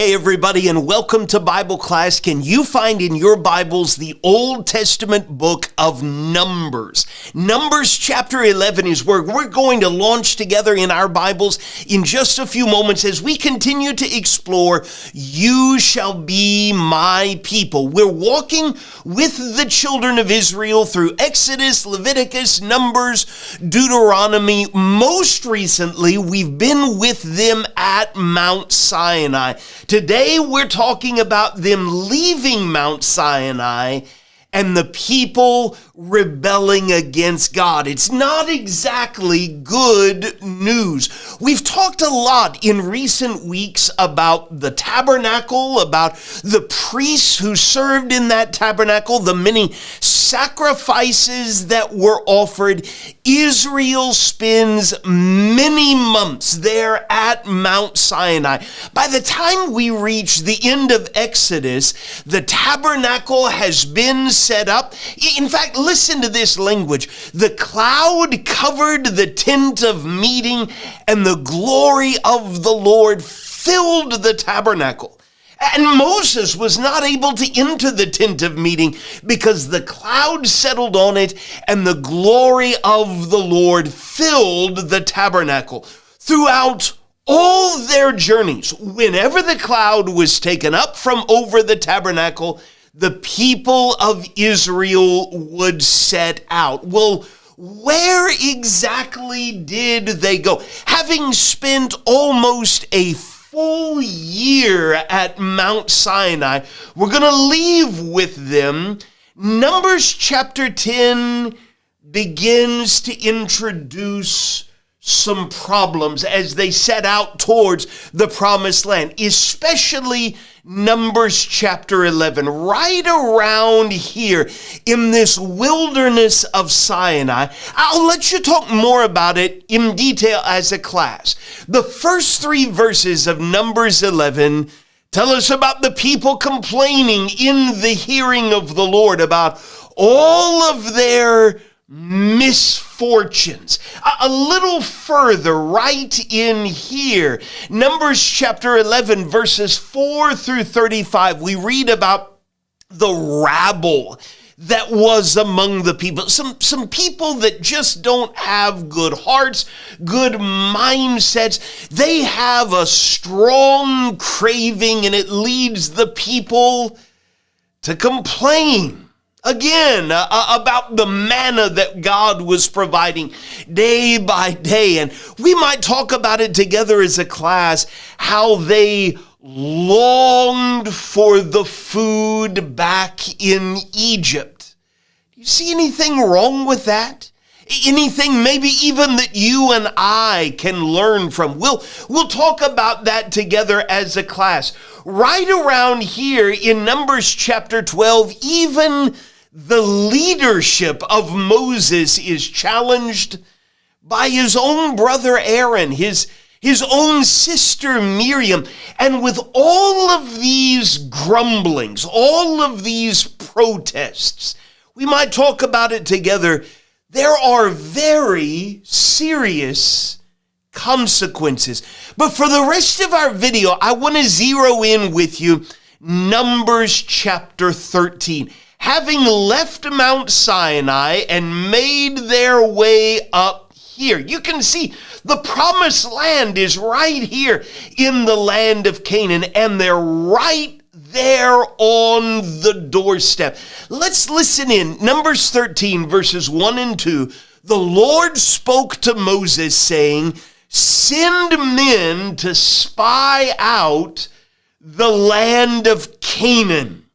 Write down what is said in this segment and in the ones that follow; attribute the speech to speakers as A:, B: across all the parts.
A: Hey everybody, and welcome to Bible class. Can you find in your Bibles the Old Testament book of Numbers? Numbers chapter 11 is where we're going to launch together in our Bibles in just a few moments as we continue to explore You Shall Be My People. We're walking with the children of Israel through Exodus, Leviticus, Numbers, Deuteronomy. Most recently, we've been with them at Mount Sinai. Today, we're talking about them leaving Mount Sinai and the people rebelling against God. It's not exactly good news. We've talked a lot in recent weeks about the tabernacle, about the priests who served in that tabernacle, the many sacrifices that were offered. Israel spends many months there at Mount Sinai. By the time we reach the end of Exodus, the tabernacle has been set up. In fact, listen to this language. The cloud covered the tent of meeting, and the glory of the Lord filled the tabernacle. And Moses was not able to enter the tent of meeting because the cloud settled on it and the glory of the Lord filled the tabernacle. Throughout all their journeys, whenever the cloud was taken up from over the tabernacle, the people of Israel would set out. Well, where exactly did they go? Having spent almost a full year at Mount Sinai, we're going to leave with them. Numbers chapter 10 begins to introduce some problems as they set out towards the promised land, especially Numbers chapter 11, right around here in this wilderness of Sinai. I'll let you talk more about it in detail as a class. The first three verses of Numbers 11 tell us about the people complaining in the hearing of the Lord about all of their misfortunes. A little further, right in here, Numbers chapter 11, verses 4 through 35, we read about the rabble that was among the people. Some people that just don't have good hearts, good mindsets. They have a strong craving, and it leads the people to complain. Again, about the manna that God was providing day by day. And we might talk about it together as a class, how they longed for the food back in Egypt. Do you see anything wrong with that? Anything maybe even that you and I can learn from? We'll talk about that together as a class. Right around here in Numbers chapter 12, even the leadership of Moses is challenged by his own brother Aaron, his own sister Miriam. And with all of these grumblings, all of these protests, we might talk about it together. There are very serious consequences. But for the rest of our video, I want to zero in with you Numbers chapter 13. Having left Mount Sinai and made their way up here, you can see the promised land is right here in the land of Canaan, and they're right there on the doorstep. Let's listen in. Numbers 13, verses 1 and 2. The Lord spoke to Moses, saying, "Send men to spy out the land of Canaan."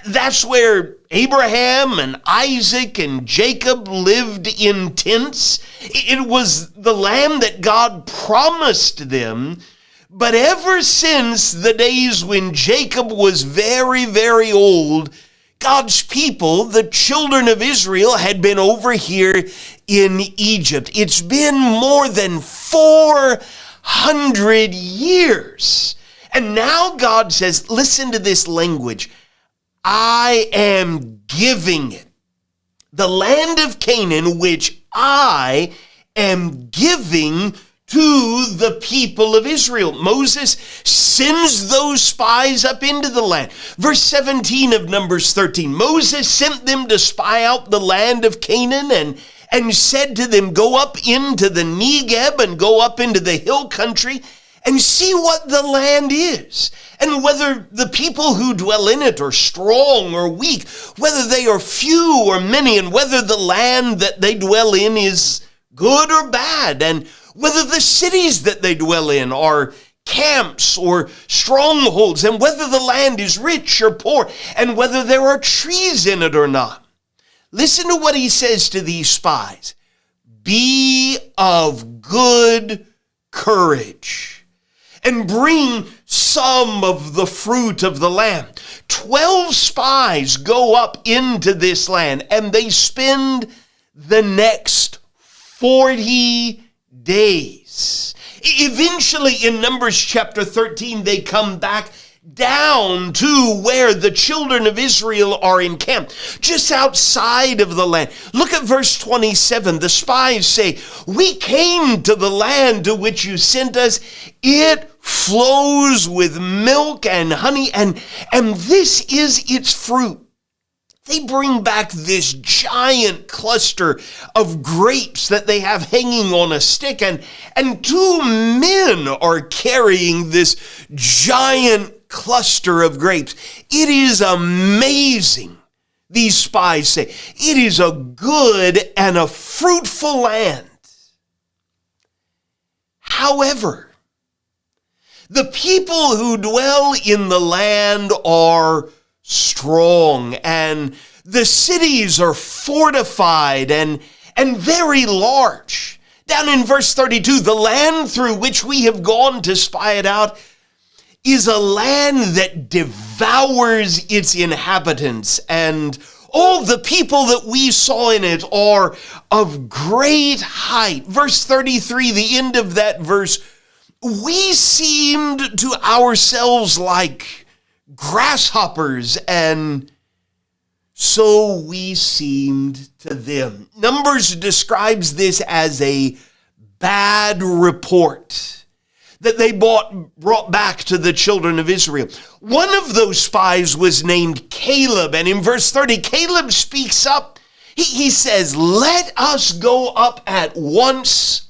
A: That's where Abraham and Isaac and Jacob lived in tents. It was the land that God promised them. But ever since the days when Jacob was very, very old, God's people, the children of Israel, had been over here in Egypt. It's been more than 400 years. And now God says, listen to this language, I am giving it, the land of Canaan, which I am giving to the people of Israel. Moses sends those spies up into the land. Verse 17 of Numbers 13, Moses sent them to spy out the land of Canaan and said to them, go up into the Negeb and go up into the hill country and see what the land is, and whether the people who dwell in it are strong or weak, whether they are few or many, and whether the land that they dwell in is good or bad, and whether the cities that they dwell in are camps or strongholds, and whether the land is rich or poor, and whether there are trees in it or not. Listen to what he says to these spies. Be of good courage and bring some of the fruit of the land. 12 spies go up into this land, and they spend the next 40 days. Eventually, in Numbers chapter 13, they come back down to where the children of Israel are encamped, just outside of the land. Look at verse 27. The spies say, we came to the land to which you sent us. It flows with milk and honey, and this is its fruit. They bring back this giant cluster of grapes that they have hanging on a stick, and 2 men are carrying this giant cluster of grapes. It is amazing, these spies say. It is a good and a fruitful land. However, the people who dwell in the land are strong, and the cities are fortified and very large. Down in verse 32, the land through which we have gone to spy it out is a land that devours its inhabitants, and all the people that we saw in it are of great height. Verse 33, the end of that verse, we seemed to ourselves like grasshoppers, and so we seemed to them. Numbers describes this as a bad report that they brought back to the children of Israel. One of those spies was named Caleb, and in verse 30, Caleb speaks up. He says, let us go up at once,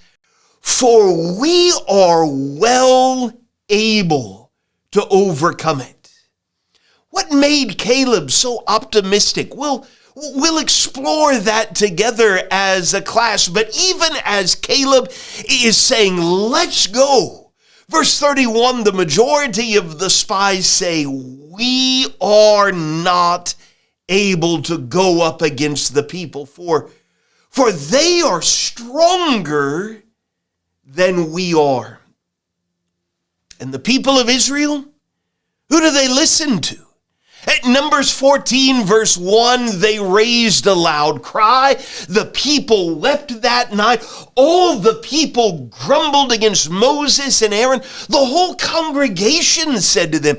A: for we are well able to overcome it. What made Caleb so optimistic? We'll explore that together as a class, but even as Caleb is saying, let's go, verse 31, the majority of the spies say, we are not able to go up against the people, for they are stronger than we are. And the people of Israel, who do they listen to? At Numbers 14, verse 1, they raised a loud cry. The people wept that night. All the people grumbled against Moses and Aaron. The whole congregation said to them,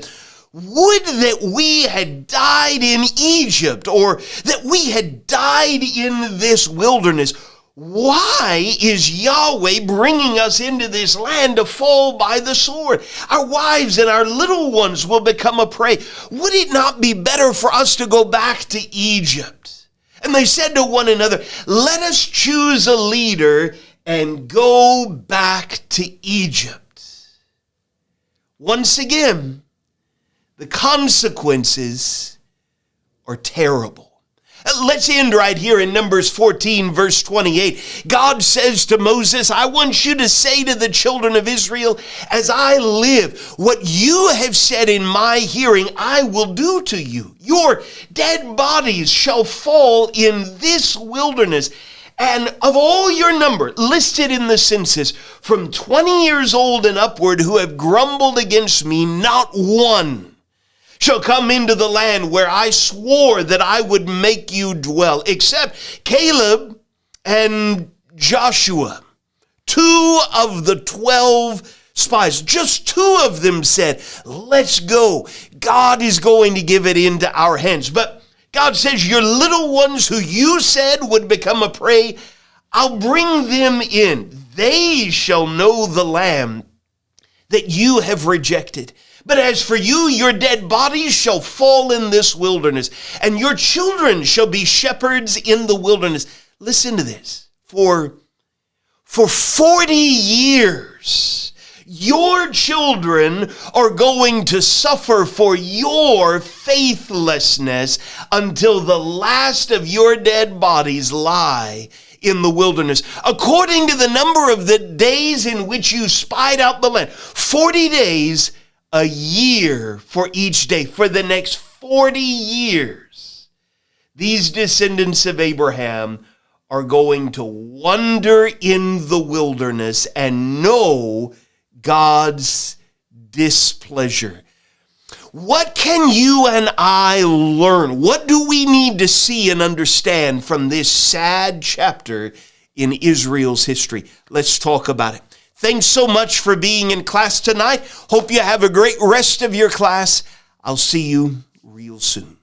A: would that we had died in Egypt, or that we had died in this wilderness. Why is Yahweh bringing us into this land to fall by the sword? Our wives and our little ones will become a prey. Would it not be better for us to go back to Egypt? And they said to one another, let us choose a leader and go back to Egypt. Once again, the consequences are terrible. Let's end right here in Numbers 14, verse 28. God says to Moses, I want you to say to the children of Israel, as I live, what you have said in my hearing, I will do to you. Your dead bodies shall fall in this wilderness. And of all your number, listed in the census, from 20 years old and upward, who have grumbled against me, not one shall come into the land where I swore that I would make you dwell, except Caleb and Joshua, 2 of the 12 spies. Just 2 of them said, let's go. God is going to give it into our hands. But God says, your little ones who you said would become a prey, I'll bring them in. they shall know the land that you have rejected. But as for you, your dead bodies shall fall in this wilderness, and your children shall be shepherds in the wilderness. Listen to this. For 40 years, your children are going to suffer for your faithlessness until the last of your dead bodies lie in the wilderness, according to the number of the days in which you spied out the land. 40 days, a year for each day. For the next 40 years, these descendants of Abraham are going to wander in the wilderness and know God's displeasure. What can you and I learn? What do we need to see and understand from this sad chapter in Israel's history? Let's talk about it. Thanks so much for being in class tonight. Hope you have a great rest of your class. I'll see you real soon.